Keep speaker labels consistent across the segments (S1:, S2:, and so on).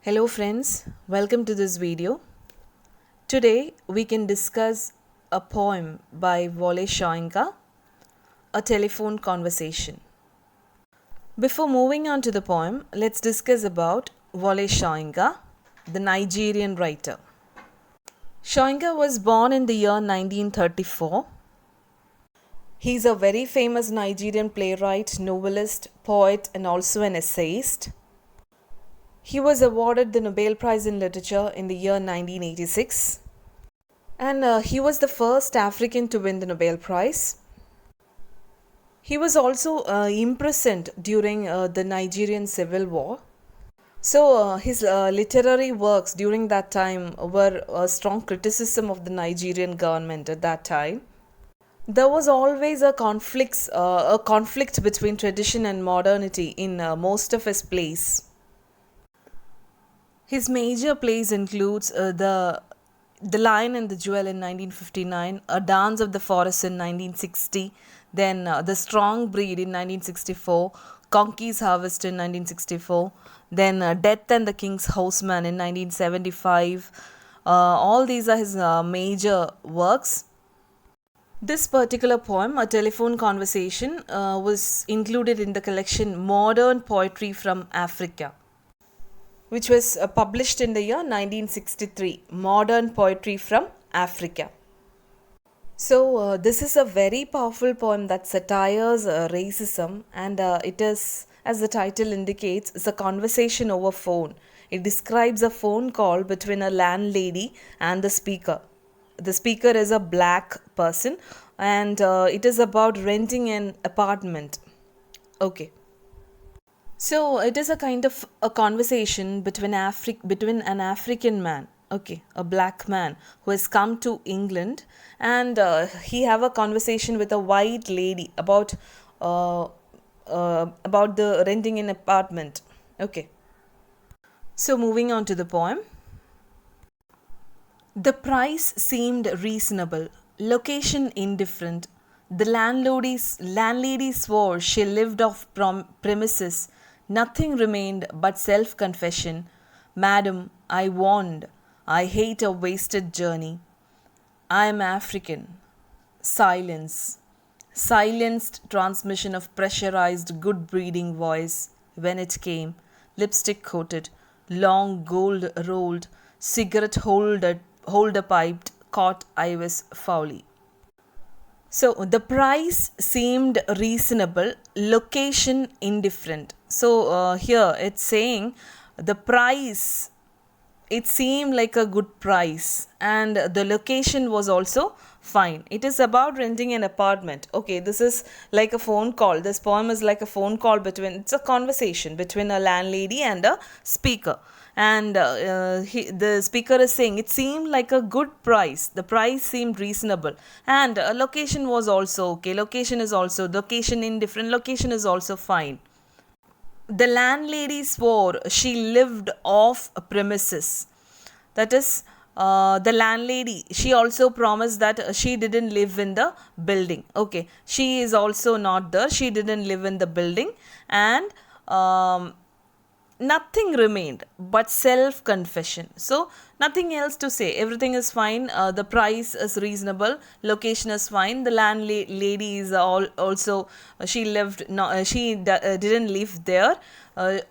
S1: Hello friends, welcome to this video. Today we can discuss a poem by Soyinka, A Telephone Conversation. Before moving on to the poem, let's discuss about Soyinka, the Nigerian writer. Soyinka was born in the year 1934. He is a very famous Nigerian playwright, novelist, poet and also an essayist. He was awarded the Nobel Prize in Literature in the year 1986, and he was the first African to win the Nobel Prize. He was also imprisoned during the Nigerian Civil War. So, his literary works during that time were a strong criticism of the Nigerian government at that time. There was always a conflict between tradition and modernity in most of his plays. His major plays includes the Lion and the Jewel in 1959, A Dance of the Forest in 1960, then The Strong Breed in 1964, Conky's Harvest in 1964, then Death and the King's Houseman in 1975. All these are his major works. This particular poem, A Telephone Conversation, was included in the collection Modern Poetry from Africa, which was published in the year 1963, Modern Poetry from Africa. So, this is a very powerful poem that satires racism, and it is, as the title indicates, is a conversation over phone. It describes a phone call between a landlady and the speaker. The speaker is a black person, and it is about renting an apartment. Okay. So it is a kind of a conversation between an African man, okay, a black man who has come to England, and he have a conversation with a white lady about the renting an apartment. Okay. So moving on to the poem. The price seemed reasonable, location indifferent. The landlady swore she lived off premises. Nothing remained but self confession. Madam, I warned, I hate a wasted journey. I am African. Silence. Silenced transmission of pressurized good breeding voice when it came, lipstick coated, long gold rolled, cigarette holder piped, caught Iris Fowley. So the price seemed reasonable, location indifferent. So here it's saying the price, it seemed like a good price, and the location was also fine. It is about renting an apartment. Okay, this is like a phone call. This poem is like a phone call it's a conversation between a landlady and a speaker. And the speaker is saying it seemed like a good price. The price seemed reasonable, and location was also okay. Location indifferent. Location is also fine. The landlady swore she lived off premises. That is, the landlady, she also promised that she didn't live in the building. Okay, she is also not there. She didn't live in the building, and nothing remained but self confession. So nothing else to say, everything is fine. The price is reasonable, location is fine. The landlady is also she lived no, didn't live there,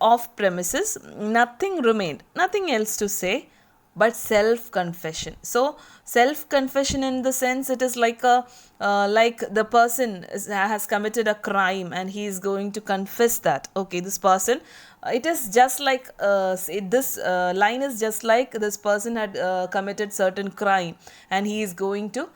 S1: off premises. Nothing remained, nothing else to say but self confession. So self confession, in the sense, it is like like the person has committed a crime and he is going to confess that. Okay, this person, it is just like this line is just like this person had committed certain crime and he is going to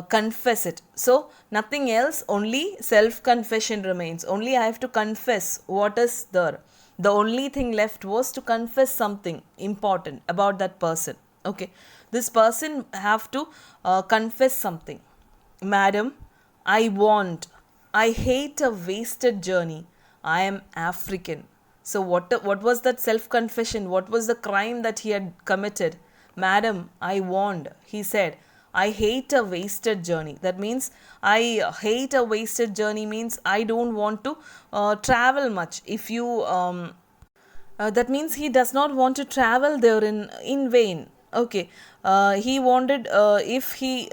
S1: confess it. So nothing else, only self confession remains. Only I have to confess what is there. The only thing left was to confess something important about that person. Okay, this person have to confess something. Madam, I hate a wasted journey. I am African. So what was that self confession? What was the crime that he had committed? Madam, I warned, he said, I hate a wasted journey. That means I hate a wasted journey means I don't want to travel much. That means he does not want to travel there in vain. Okay, he wanted if he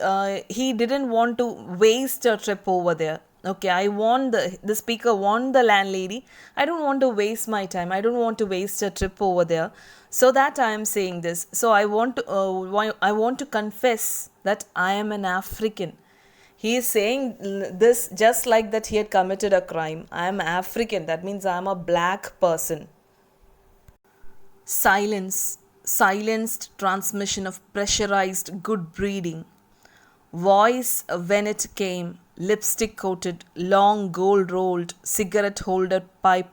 S1: didn't want to waste a trip over there. Okay, I want the speaker want the landlady. I don't want to waste my time. I don't want to waste a trip over there. So that I am saying this. So I want to confess that I am an African. He is saying this just like that he had committed a crime. I am African. That means I am a black person. Silence, silenced transmission of pressurized good breeding. Voice when it came, lipstick coated, long gold rolled, cigarette holder pipe,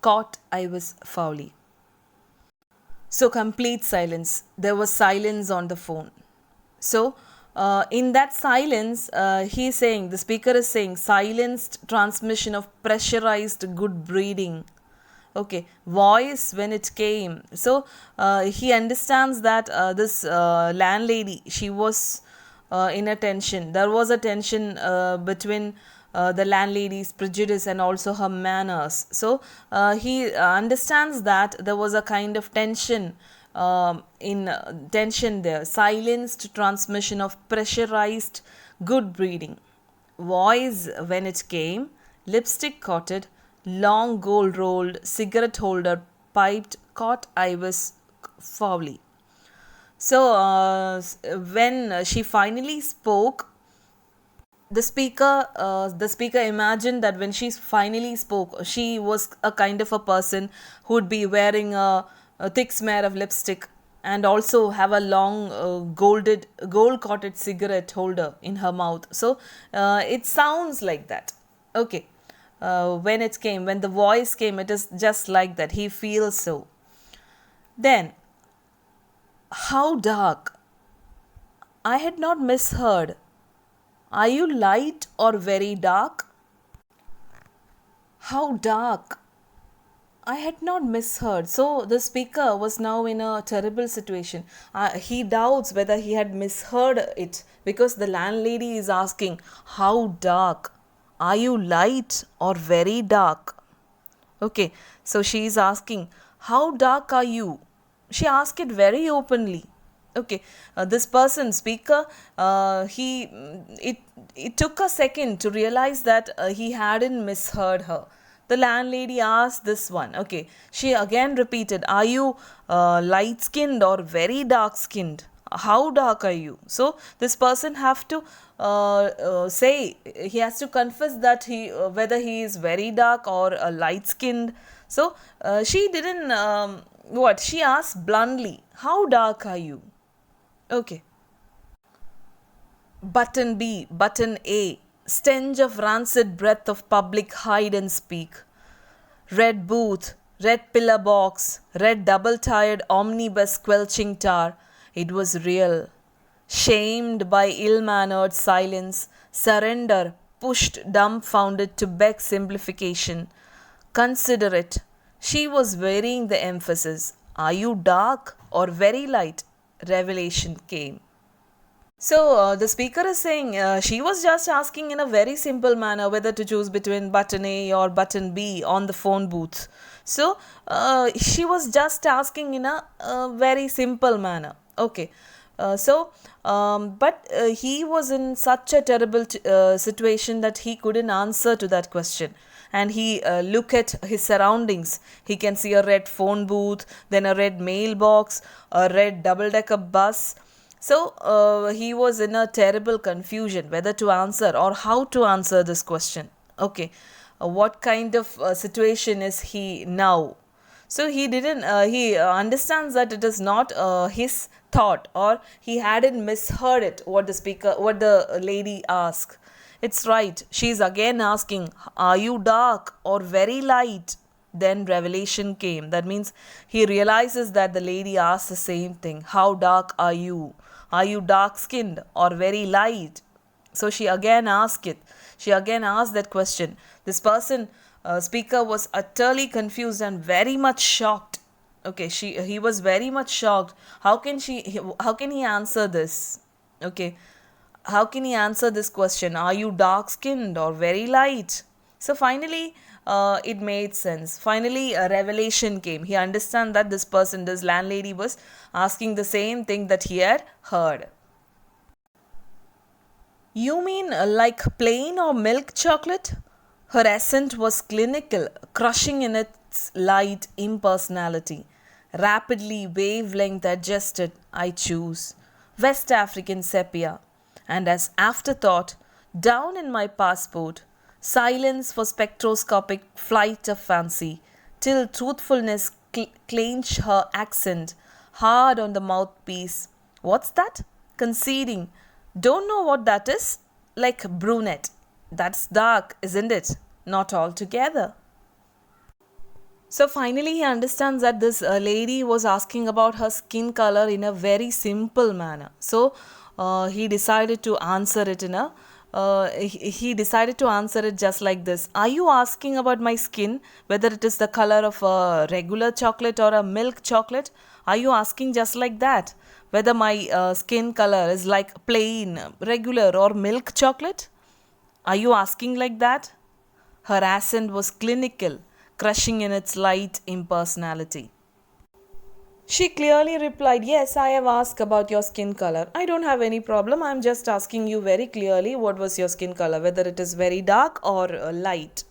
S1: caught I was foully. So, complete silence. There was silence on the phone. So, in that silence, he's saying, the speaker is saying, silenced transmission of pressurized good breeding. Okay, voice when it came. So, he understands that this landlady, she was in a tension. There was a tension between the landlady's prejudice and also her manners. So he understands that there was a kind of tension in tension there. Silenced transmission of pressurized good breeding. Voice when it came, lipstick coated, long gold rolled, cigarette holder piped, caught Iris foully. So, when she finally spoke, the speaker imagined that when she finally spoke, she was a kind of a person who would be wearing a thick smear of lipstick and also have a long gold coated cigarette holder in her mouth. So it sounds like that. Okay. When the voice came, it is just like that. He feels so. Then, how dark? I had not misheard. Are you light or very dark? How dark? I had not misheard. So the speaker was now in a terrible situation. He doubts whether he had misheard it because the landlady is asking, how dark? Are you light or very dark? Okay, so she is asking, how dark are you? She asked it very openly. Okay, this person, speaker, it took a second to realize that he hadn't misheard her. The landlady asked this one. Okay, she again repeated, are you light skinned or very dark skinned? How dark are you? So this person have to say, he has to confess that he whether he is very dark or light skinned. So she didn't what she asked bluntly, how dark are you? Okay. Button B, button A, stench of rancid breath of public hide and speak. Red booth, red pillar box, red double tired omnibus squelching tar. It was real. Shamed by ill mannered silence, surrender, pushed dumbfounded to beg simplification. Consider it. She was varying the emphasis. Are you dark or very light? Revelation came. So the speaker is saying she was just asking in a very simple manner whether to choose between button A or button B on the phone booth. So she was just asking in a very simple manner. Okay. But he was in such a terrible situation that he couldn't answer to that question. And he look at his surroundings. He can see a red phone booth, then a red mailbox, a red double-decker bus. So he was in a terrible confusion whether to answer or how to answer this question. Okay, what kind of situation is he now? So he didn't. He understands that it is not his thought, or he hadn't misheard it. What the lady asked. It's right. She's again asking, "Are you dark or very light?" Then revelation came. That means he realizes that the lady asked the same thing. How dark are you? Are you dark skinned or very light? So she again asked it. She again asked that question. This person, speaker, was utterly confused and very much shocked. Okay, he was very much shocked. How can he answer this? Okay, how can he answer this question? Are you dark skinned or very light? So finally, it made sense. Finally, a revelation came. He understand that this landlady was asking the same thing that he had heard. You mean like plain or milk chocolate? Her accent was clinical, crushing in its light impersonality. Rapidly wavelength adjusted, I choose. West African sepia. And as afterthought, down in my passport, silence for spectroscopic flight of fancy, till truthfulness clenched her accent hard on the mouthpiece. What's that? Conceding. Don't know what that is? Like brunette. That's dark, isn't it? Not altogether. So finally, he understands that this lady was asking about her skin color in a very simple manner. So he decided to answer it in a he decided to answer it just like this. Are you asking about my skin, whether it is the color of a regular chocolate or a milk chocolate? Are you asking just like that? Whether my skin color is like plain, regular, or milk chocolate? Are you asking like that? Her accent was clinical, crushing in its light impersonality. She clearly replied, Yes, I have asked about your skin color. I don't have any problem. I'm just asking you very clearly what was your skin color, whether it is very dark or light.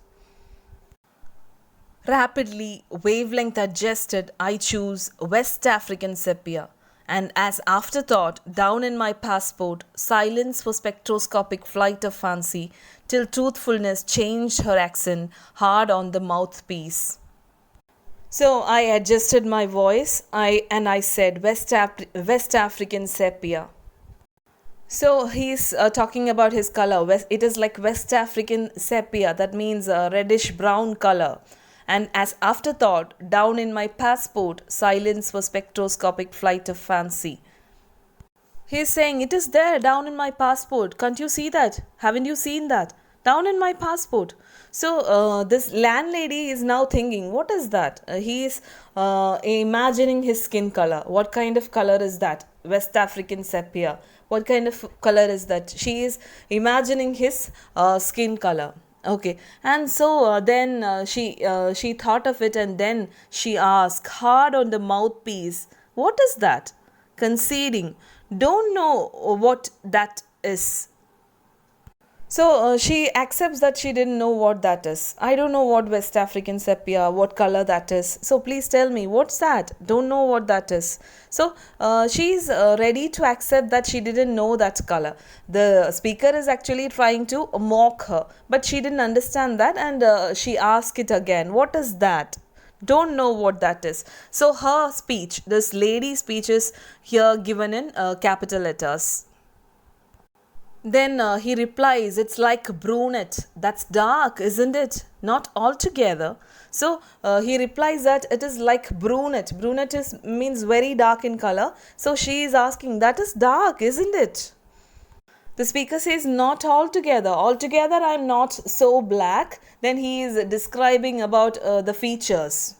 S1: Rapidly, wavelength adjusted, I choose West African sepia. And as afterthought, down in my passport, silence for spectroscopic flight of fancy, till truthfulness changed her accent hard on the mouthpiece. So I adjusted my voice and I said West African sepia. So he's talking about his color. It is like West African sepia, that means a reddish brown color. And as afterthought, down in my passport, silence for spectroscopic flight of fancy. He's saying, It is there down in my passport. Can't you see that? Haven't you seen that? Down in my passport. So this landlady is now thinking, what is that? He is imagining his skin color. What kind of color is that? West African sepia. What kind of color is that? She is imagining his skin color. Okay, and so then she thought of it, and then she asked hard on the mouthpiece, "What is that?" Conceding, "Don't know what that is." So she accepts that she didn't know what that is. I don't know what West African sepia, what color that is. So please tell me, what's that? Don't know what that is. So she's ready to accept that she didn't know that color. The speaker is actually trying to mock her, but she didn't understand that, and she asked it again. What is that? Don't know what that is. So her speech, this lady's speech, is here given in capital letters. Then he replies, It's like brunette. That's dark, isn't it? Not altogether. So he replies that it is like brunette. Means very dark in color. So she is asking, That is dark, isn't it? The speaker says, Not altogether. Altogether, I'm not so black. Then he is describing about the features.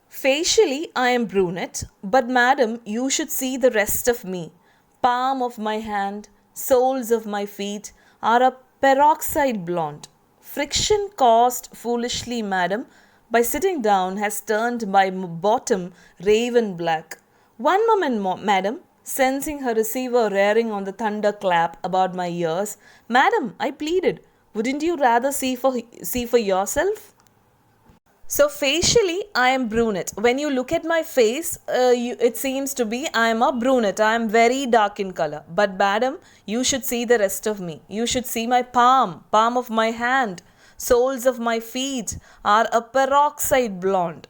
S1: Facially, I am brunette, but madam, you should see the rest of me. Palm of my hand, soles of my feet are a peroxide blonde. Friction caused foolishly, madam, by sitting down has turned my bottom raven black. One moment, madam, sensing her receiver rearing on the thunderclap about my ears. Madam, I pleaded, wouldn't you rather see for yourself? So facially, I am brunette. When you look at my face, it seems to be I am a brunette. I am very dark in color. But madam, you should see the rest of me. You should see my palm of my hand, soles of my feet are a peroxide blonde.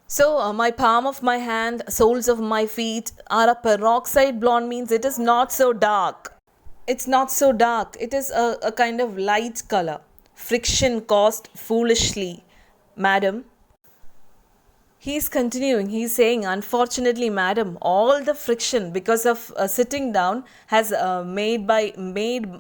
S1: So my palm of my hand, soles of my feet are a peroxide blonde means it is not so dark. It's not so dark. It is a kind of light color. Friction caused foolishly. Madam, he is continuing. He is saying, unfortunately, madam, all the friction because of sitting down has made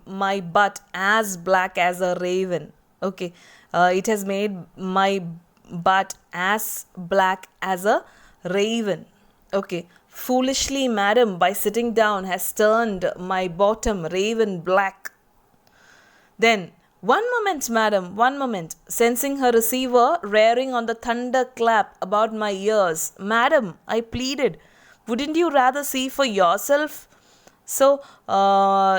S1: my butt as black as a raven. Okay, it has made my butt as black as a raven. Okay, foolishly, madam, by sitting down has turned my bottom raven black. Then One moment, madam, one moment. Sensing her receiver rearing on the thunderclap about my ears. Madam, I pleaded, wouldn't you rather see for yourself? So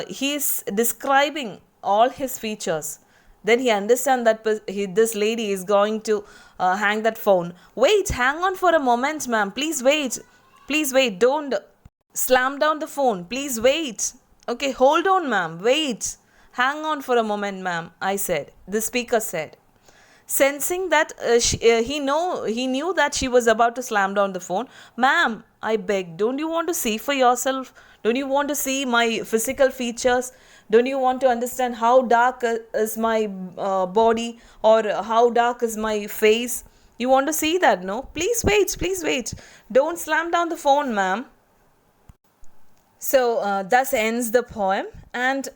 S1: he's describing all his features. Then he understands that this lady is going to hang that phone. Wait, hang on for a moment, ma'am. Please wait. Please wait. Don't slam down the phone. Please wait. Okay, hold on, ma'am. Wait. Hang on for a moment, ma'am, I said. The speaker said. Sensing that he knew that she was about to slam down the phone. Ma'am, I begged, don't you want to see for yourself? Don't you want to see my physical features? Don't you want to understand how dark is my body, or how dark is my face? You want to see that, no? Please wait, please wait. Don't slam down the phone, ma'am. So thus ends the poem, and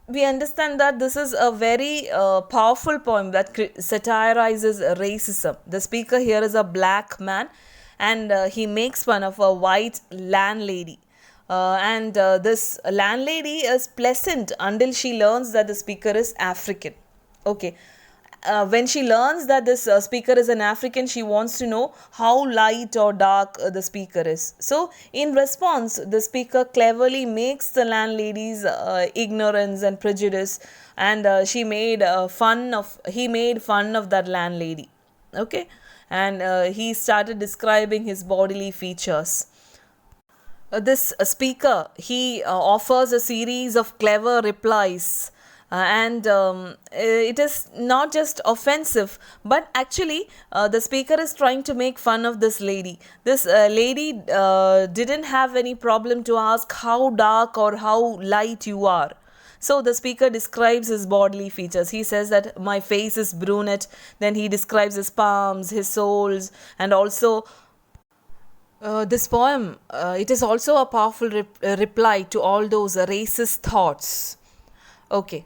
S1: we understand that this is a very powerful poem that satirizes racism. The speaker here is a black man, and he makes fun of a white landlady. And this landlady is pleasant until she learns that the speaker is African. Okay. When she learns that this speaker is an African, she wants to know how light or dark the speaker is. So, in response, the speaker cleverly makes the landlady's ignorance and prejudice, and he made fun of that landlady. Okay, and he started describing his bodily features. This speaker, he offers a series of clever replies, and it is not just offensive, but actually the speaker is trying to make fun of this lady. This lady didn't have any problem to ask how dark or how light you are. So the speaker describes his bodily features. He says that my face is brunette. Then he describes his palms, his soles, and also this poem, it is also a powerful reply to all those racist thoughts. Okay.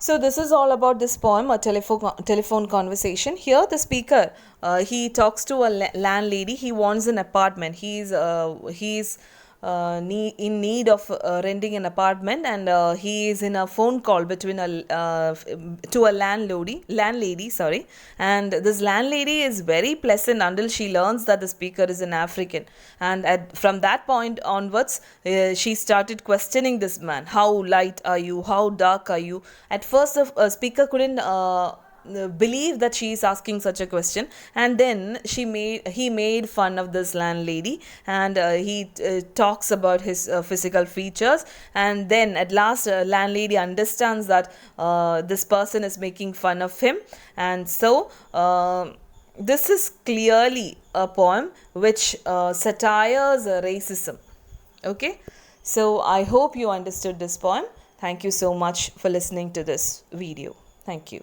S1: So this is all about this poem, a telephone conversation. Here the speaker, he talks to a landlady. He wants an apartment. He's in need of renting an apartment, and he is in a phone call between to a landlady, sorry. And this landlady is very pleasant until she learns that the speaker is an African, and from that point onwards she started questioning this man. How light are you? How dark are you? At first the speaker couldn't believe that she is asking such a question, and then he made fun of this landlady, and he talks about his physical features, and then at last landlady understands that this person is making fun of him, and so this is clearly a poem which satires racism. Okay, so I hope you understood this poem. Thank you so much for listening to this video. Thank you.